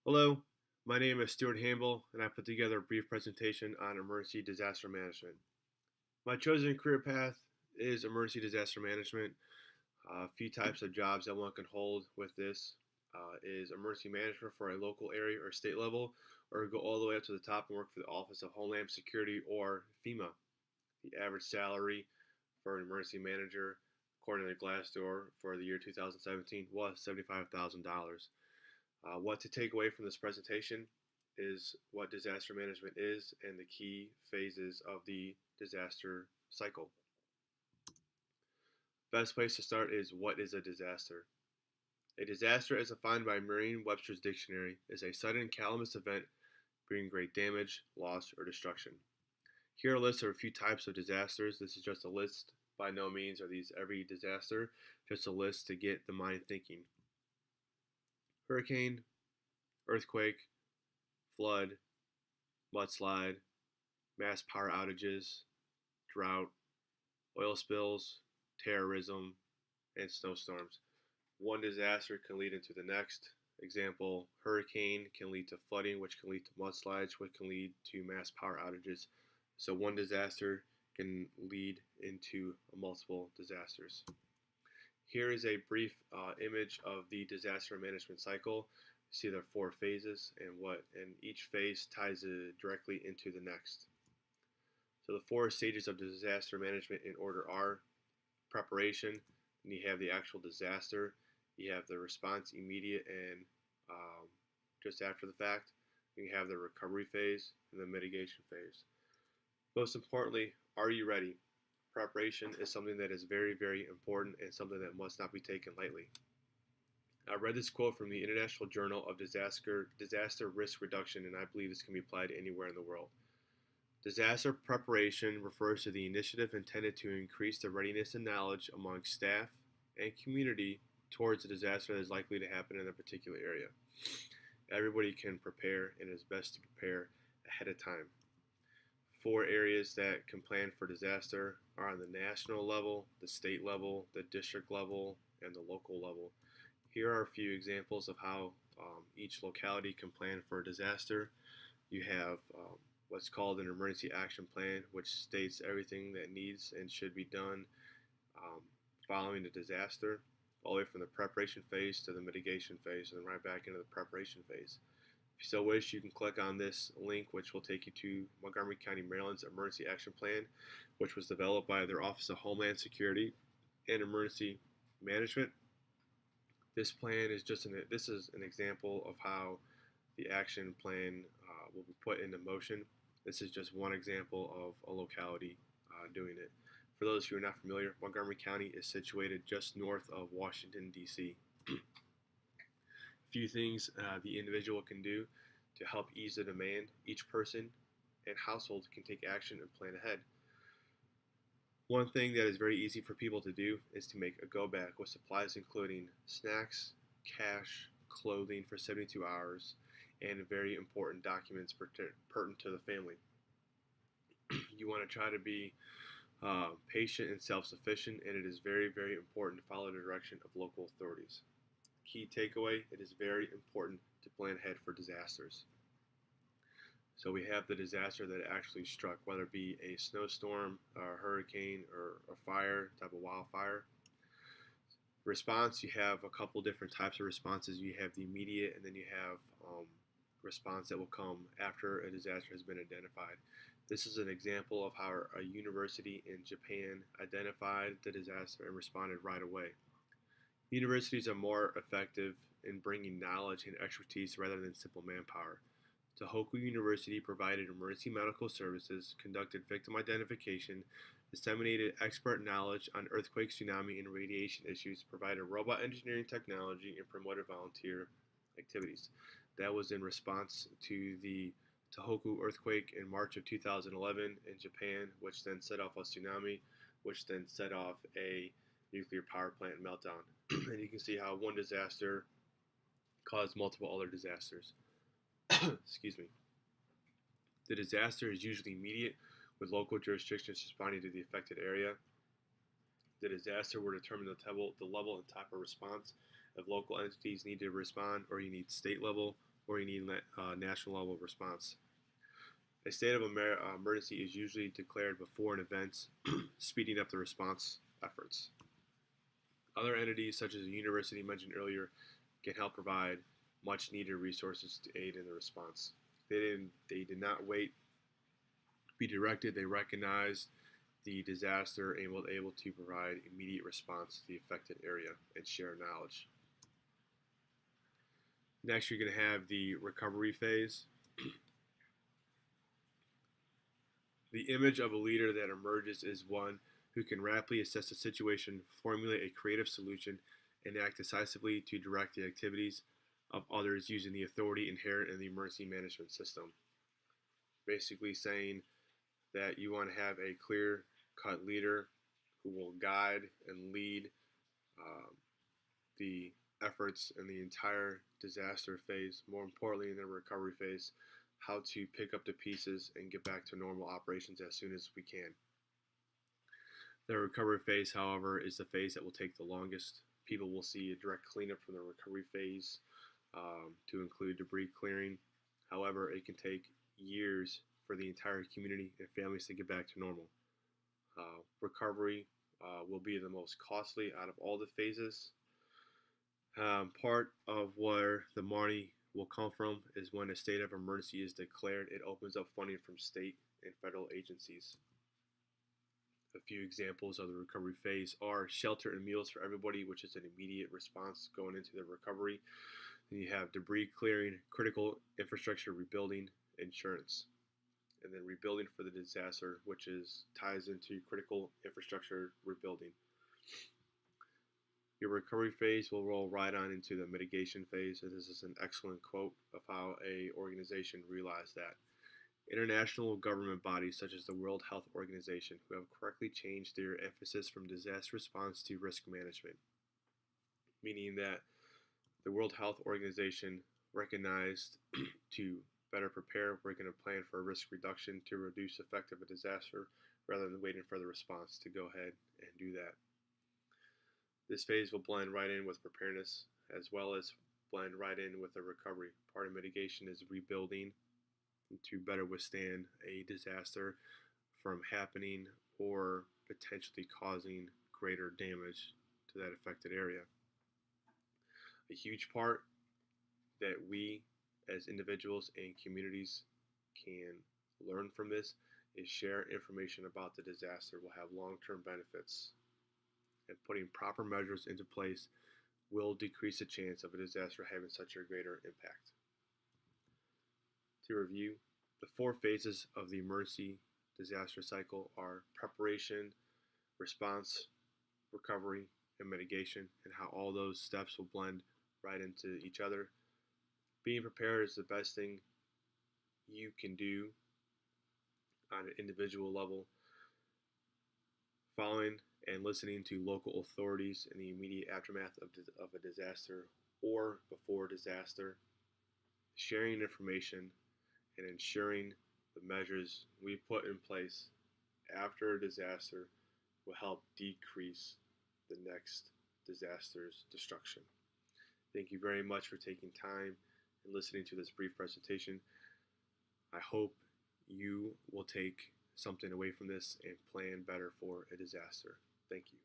Hello, my name is Stuart Hamble, and I put together a brief presentation on emergency disaster management. My chosen career path is emergency disaster management. A few types of jobs that one can hold with this is emergency management for a local area or state level, or go all the way up to the top and work for the Office of Homeland Security or FEMA. The average salary for an emergency manager, according to Glassdoor, for the year 2017 was $75,000. What to take away from this presentation is what disaster management is and the key phases of the disaster cycle. Best place to start is what is a disaster? A disaster, as defined by Merriam-Webster's dictionary, is a sudden calamitous event bringing great damage, loss, or destruction. Here are a list of a few types of disasters. This is just a list. By no means are these every disaster, just a list to get the mind thinking. Hurricane, earthquake, flood, mudslide, mass power outages, drought, oil spills, terrorism, and snowstorms. One disaster can lead into the next. Example, hurricane can lead to flooding, which can lead to mudslides, which can lead to mass power outages. So one disaster can lead into multiple disasters. Here is a brief image of the disaster management cycle. You see there are four phases, and each phase ties directly into the next. So the four stages of disaster management in order are preparation, and you have the actual disaster, you have the response immediate and just after the fact, and you have the recovery phase and the mitigation phase. Most importantly, are you ready? Preparation is something that is very, very important and something that must not be taken lightly. I read this quote from the International Journal of Disaster Risk Reduction, and I believe this can be applied anywhere in the world. Disaster preparation refers to the initiative intended to increase the readiness and knowledge among staff and community towards a disaster that is likely to happen in a particular area. Everybody can prepare, and it is best to prepare ahead of time. Four areas that can plan for disaster are on the national level, the state level, the district level, and the local level. Here are a few examples of how each locality can plan for a disaster. You have what's called an emergency action plan, which states everything that needs and should be done following the disaster, all the way from the preparation phase to the mitigation phase, and then right back into the preparation phase. If you so wish, you can click on this link, which will take you to Montgomery County, Maryland's Emergency Action Plan, which was developed by their Office of Homeland Security and Emergency Management. This plan is this is an example of how the action plan will be put into motion. This is just one example of a locality doing it. For those who are not familiar, Montgomery County is situated just north of Washington, D.C. Few things the individual can do to help ease the demand. Each person and household can take action and plan ahead. One thing that is very easy for people to do is to make a go bag with supplies including snacks, cash, clothing for 72 hours, and very important documents pertinent to the family. You want to try to be patient and self-sufficient, and it is very, very important to follow the direction of local authorities. Key takeaway, it is very important to plan ahead for disasters. So we have the disaster that actually struck, whether it be a snowstorm, a hurricane, or a fire, type of wildfire. Response, you have a couple different types of responses. You have the immediate, and then you have response that will come after a disaster has been identified. This is an example of how a university in Japan identified the disaster and responded right away. Universities are more effective in bringing knowledge and expertise rather than simple manpower. Tohoku University provided emergency medical services, conducted victim identification, disseminated expert knowledge on earthquake, tsunami, and radiation issues, provided robot engineering technology, and promoted volunteer activities. That was in response to the Tohoku earthquake in March of 2011 in Japan, which then set off a tsunami, which then set off a nuclear power plant meltdown. And you can see how one disaster caused multiple other disasters. Excuse me. The disaster is usually immediate, with local jurisdictions responding to the affected area. The disaster will determine the level and type of response. If local entities need to respond, or you need state level or you need national level response. A state of emergency is usually declared before an event, speeding up the response efforts. Other entities, such as the university mentioned earlier, can help provide much needed resources to aid in the response. They did not wait to be directed. They recognized the disaster and were able to provide immediate response to the affected area and share knowledge. Next, you're going to have the recovery phase. The image of a leader that emerges is one who can rapidly assess the situation, formulate a creative solution, and act decisively to direct the activities of others using the authority inherent in the emergency management system. Basically saying that you want to have a clear-cut leader who will guide and lead the efforts in the entire disaster phase, more importantly in the recovery phase, how to pick up the pieces and get back to normal operations as soon as we can. The recovery phase, however, is the phase that will take the longest. People will see a direct cleanup from the recovery phase to include debris clearing. However, it can take years for the entire community and families to get back to normal. Recovery will be the most costly out of all the phases. Part of where the money will come from is when a state of emergency is declared, it opens up funding from state and federal agencies. A few examples of the recovery phase are shelter and meals for everybody, which is an immediate response going into the recovery. Then you have debris clearing, critical infrastructure rebuilding, insurance. And then rebuilding for the disaster, which ties into critical infrastructure rebuilding. Your recovery phase will roll right on into the mitigation phase, and this is an excellent quote of how an organization realized that. International government bodies such as the World Health Organization who have correctly changed their emphasis from disaster response to risk management, meaning that the World Health Organization recognized to better prepare, we're going to plan for risk reduction to reduce the effect of a disaster rather than waiting for the response to go ahead and do that. This phase will blend right in with preparedness as well as blend right in with the recovery. Part of mitigation is rebuilding to better withstand a disaster from happening or potentially causing greater damage to that affected area. A huge part that we as individuals and communities can learn from this is share information about the disaster will have long-term benefits, and putting proper measures into place will decrease the chance of a disaster having such a greater impact. To review, the 4 phases of the emergency disaster cycle are preparation, response, recovery, and mitigation, and how all those steps will blend right into each other. Being prepared is the best thing you can do on an individual level. Following and listening to local authorities in the immediate aftermath of a disaster or before disaster, sharing information and ensuring the measures we put in place after a disaster will help decrease the next disaster's destruction. Thank you very much for taking time and listening to this brief presentation. I hope you will take something away from this and plan better for a disaster. Thank you.